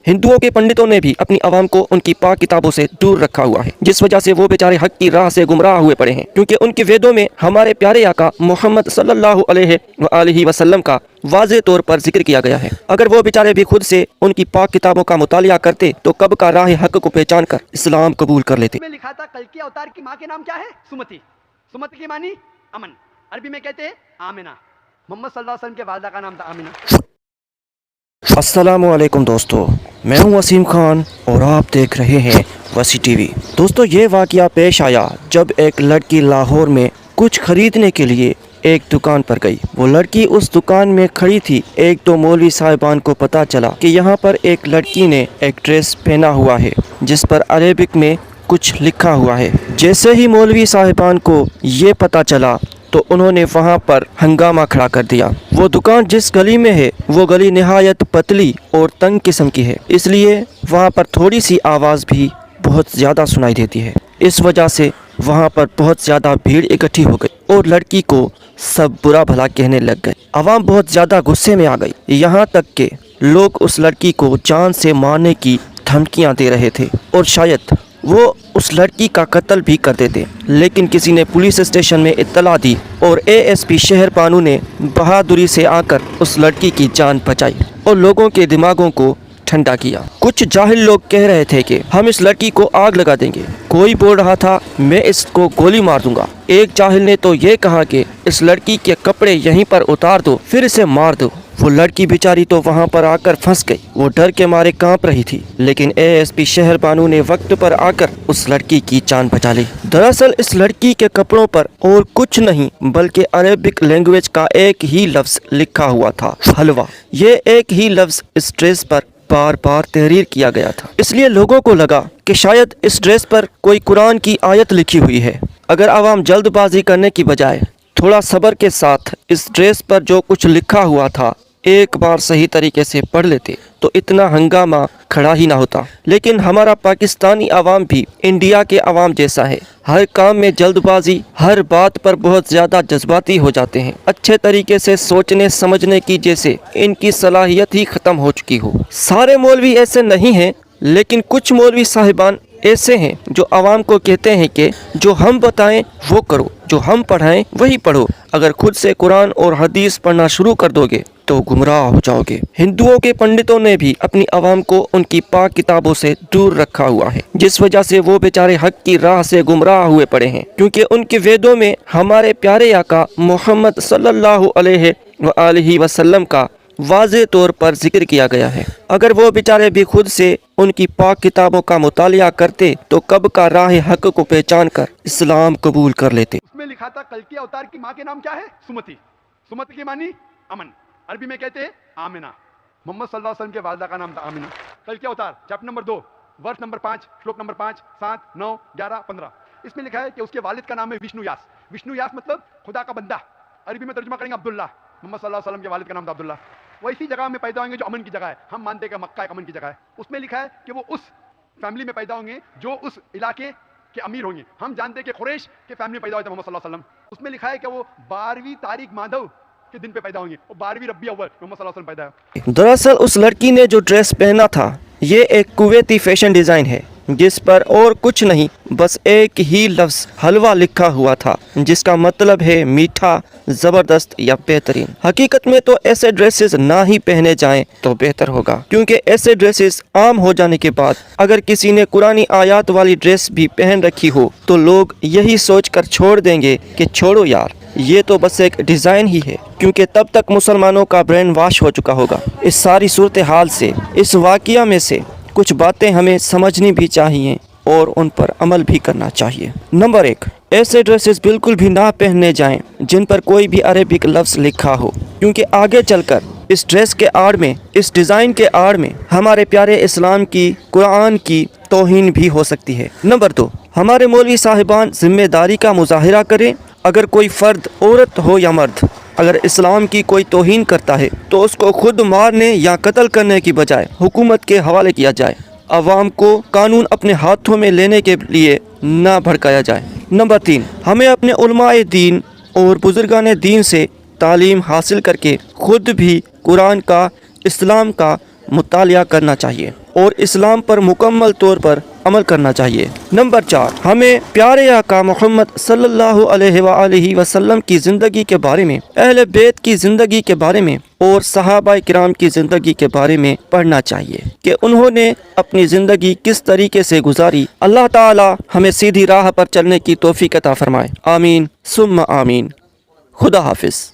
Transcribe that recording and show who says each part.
Speaker 1: हिंदुओं के पंडितों ने भी अपनी आवाम को उनकी पाक किताबों से दूर रखा हुआ है, जिस वजह से वो बेचारे हक की राह से गुमराह हुए पड़े हैं, क्योंकि उनके वेदों में हमारे प्यारे आका मोहम्मद सल्लल्लाहु अलैहि वसल्लम का वाज़े तौर पर जिक्र किया गया है। अगर वो बेचारे भी खुद से उनकी पाक किताबों का मुतालिया करते तो कब का राह हक को पहचान कर इस्लाम कबूल कर लेते।
Speaker 2: में लिखा था कल्कि अवतार की माँ के नाम क्या है? सुमति। सुमति की मानी अमन, अरबी में कहते हैं आमिना। मोहम्मद सल्लल्लाहु अलैहि वसल्लम के वालिदा का नाम था आमिना।
Speaker 1: अस्सलामु अलैकुम दोस्तों, मैं हूं वसीम खान और आप देख रहे हैं वसी टीवी। दोस्तों, ये वाक़या पेश आया जब एक लड़की लाहौर में कुछ खरीदने के लिए एक दुकान पर गई। वो लड़की उस दुकान में खड़ी थी। एक तो मौलवी साहिबान को पता चला कि यहाँ पर एक लड़की ने एक ड्रेस पहना हुआ है जिस पर अरेबिक में कुछ लिखा हुआ है। जैसे ही मौलवी साहिबान को ये पता चला तो उन्होंने वहाँ पर हंगामा खड़ा कर दिया। वो दुकान जिस गली में है वो गली निहायत पतली और तंग किस्म की है, इसलिए वहाँ पर थोड़ी सी आवाज़ भी बहुत ज़्यादा सुनाई देती है। इस वजह से वहाँ पर बहुत ज़्यादा भीड़ इकट्ठी हो गई और लड़की को सब बुरा भला कहने लग गए। आवाम बहुत ज़्यादा गुस्से में आ गई, यहाँ तक कि लोग उस लड़की को जान से मारने की धमकियाँ दे रहे थे और शायद वो उस लड़की का कत्ल भी कर देते, लेकिन किसी ने पुलिस स्टेशन में इत्तला दी और एएसपी शहर बानू ने बहादुरी से आकर उस लड़की की जान बचाई और लोगों के दिमागों को ठंडा किया। कुछ जाहिल लोग कह रहे थे कि हम इस लड़की को आग लगा देंगे, कोई बोल रहा था मैं इसको गोली मार दूंगा। एक जाहिल ने तो ये कहा कि इस लड़की के कपड़े यहीं पर उतार दो फिर इसे मार दो। वो लड़की बेचारी तो वहाँ पर आकर फंस गई, वो डर के मारे कांप रही थी, लेकिन एएसपी शहर बानू ने वक्त पर आकर उस लड़की की जान बचा ली। दरअसल इस लड़की के कपड़ों पर और कुछ नहीं बल्कि अरेबिक लैंग्वेज का एक ही लफ्ज लिखा हुआ था, हलवा। ये एक ही लफ्ज इस ड्रेस पर बार बार तहरीर किया गया था, इसलिए लोगों को लगा कि शायद इस ड्रेस पर कोई कुरान की आयत लिखी हुई है। अगर आवाम जल्दबाजी करने की बजाय थोड़ा सब्र के साथ इस ड्रेस पर जो कुछ लिखा हुआ था एक बार सही तरीके से पढ़ लेते तो इतना हंगामा खड़ा ही ना होता। लेकिन हमारा पाकिस्तानी आवाम भी इंडिया के आवाम जैसा है, हर काम में जल्दबाजी, हर बात पर बहुत ज़्यादा जज्बाती हो जाते हैं। अच्छे तरीके से सोचने समझने की जैसे इनकी सलाहियत ही ख़त्म हो चुकी हो। सारे मौलवी ऐसे नहीं हैं, लेकिन कुछ मौलवी साहिबान ऐसे हैं जो आवाम को कहते हैं कि जो हम बताएं वो करो, जो हम पढ़ाएं वही पढ़ो। अगर खुद से कुरान और हदीस पढ़ना शुरू कर दोगे तो गुमराह हो जाओगे। हिंदुओं के पंडितों ने भी अपनी आवाम को उनकी पाक किताबों से दूर रखा हुआ है, जिस वजह से वो बेचारे हक की राह से गुमराह हुए पड़े हैं, क्योंकि उनके वेदों में हमारे प्यारे आका मोहम्मद सल्लल्लाहु अलैहि वसल्लम का वाज़े तौर पर जिक्र किया गया है। अगर वो बेचारे भी खुद से उनकी पाक किताबों का मुतालिया करते तो कब का राह हक को पहचान कर इस्लाम कबूल कर लेते।
Speaker 2: उसमें लिखा था कल्कि अवतार की माँ के नाम क्या है? सुमति। सुमति की मानी अमन, अरबी में कहते हैं आमिना। मोहम्मद सल्लल्लाहु अलैहि वसल्लम के वालिदा का नाम था आमिना। कल्कि अवतार चैप्टर नंबर 2 वर्ष नंबर 5 श्लोक नंबर 5, 7, 9, 11, 15। इसमें लिखा है कि उसके वालिद का नाम है विष्णु यास। विष्णु यास मतलब खुदा का बंदा, अरबी में तर्जुमा करेंगे अब्दुल्ला। मोहम्मद सल्लल्लाहु अलैहि वसल्लम के वालिद का नाम था अब्दुल्ला। वो इसी जगह में पैदा होंगे जो अमन की जगह है। हम मानते हैं कि मक्का एक अमन की जगह है। उसमें लिखा है कि वो उस फैमिली में पैदा होंगे जो उस इलाके के अमीर होंगे। हम जानते हैं कि कुरैश के फैमिली में पैदा हुए थे मोहम्मद सल्लल्लाहु अलैहि वसल्लम। उसमें लिखा है कि वो 12वीं तारीख माधव के दिन पे पैदा होंगे और 12वीं रब्बी अव्वल मोहम्मद सल्लल्लाहु अलैहि वसल्लम पैदा है।
Speaker 1: दरअसल उस लड़की ने जो ड्रेस पहना था ये एक कुवैती फैशन डिज़ाइन है, जिस पर और कुछ नहीं बस एक ही लफ्ज़ हलवा लिखा हुआ था, जिसका मतलब है मीठा, ज़बरदस्त या बेहतरीन। हकीकत में तो ऐसे ड्रेसेस ना ही पहने जाएं तो बेहतर होगा, क्योंकि ऐसे ड्रेसेस आम हो जाने के बाद अगर किसी ने कुरानी आयत वाली ड्रेस भी पहन रखी हो तो लोग यही सोचकर छोड़ देंगे कि छोड़ो यार, ये तो बस एक डिज़ाइन ही है, क्योंकि तब तक मुसलमानों का ब्रेन वॉश हो चुका होगा। इस सारी सूरत हाल से, इस वाक़या में से कुछ बातें हमें समझनी भी चाहिए और उन पर अमल भी करना चाहिए। नंबर 1, ऐसे ड्रेसेस बिल्कुल भी ना पहनने जाएं जिन पर कोई भी अरेबिक लफ्ज़ लिखा हो, क्योंकि आगे चलकर इस ड्रेस के आड़ में, इस डिज़ाइन के आड़ में हमारे प्यारे इस्लाम की, कुरान की तौहीन भी हो सकती है। नंबर 2, हमारे मौलवी साहिबान जिम्मेदारी का मुजाहिरा करें। अगर कोई फ़र्द, औरत हो या मर्द, अगर इस्लाम की कोई तौहीन करता है तो उसको खुद मारने या कत्ल करने की बजाय हुकूमत के हवाले किया जाए। अवाम को कानून अपने हाथों में लेने के लिए ना भड़काया जाए। नंबर 3, हमें अपने उलमाए दीन और बुजुर्गान दीन से तालीम हासिल करके खुद भी कुरान का, इस्लाम का مطالعہ کرنا چاہیے اور اسلام پر مکمل طور پر عمل کرنا چاہیے۔ نمبر 4، ہمیں پیارے آقا محمد صلی اللہ علیہ وآلہ وسلم کی زندگی کے بارے میں، اہل بیت کی زندگی کے بارے میں اور صحابہ کرام کی زندگی کے بارے میں پڑھنا چاہیے کہ انہوں نے اپنی زندگی کس طریقے سے گزاری۔ اللہ تعالی ہمیں سیدھی راہ پر چلنے کی توفیق عطا فرمائے، آمین ثم آمین۔ خدا حافظ۔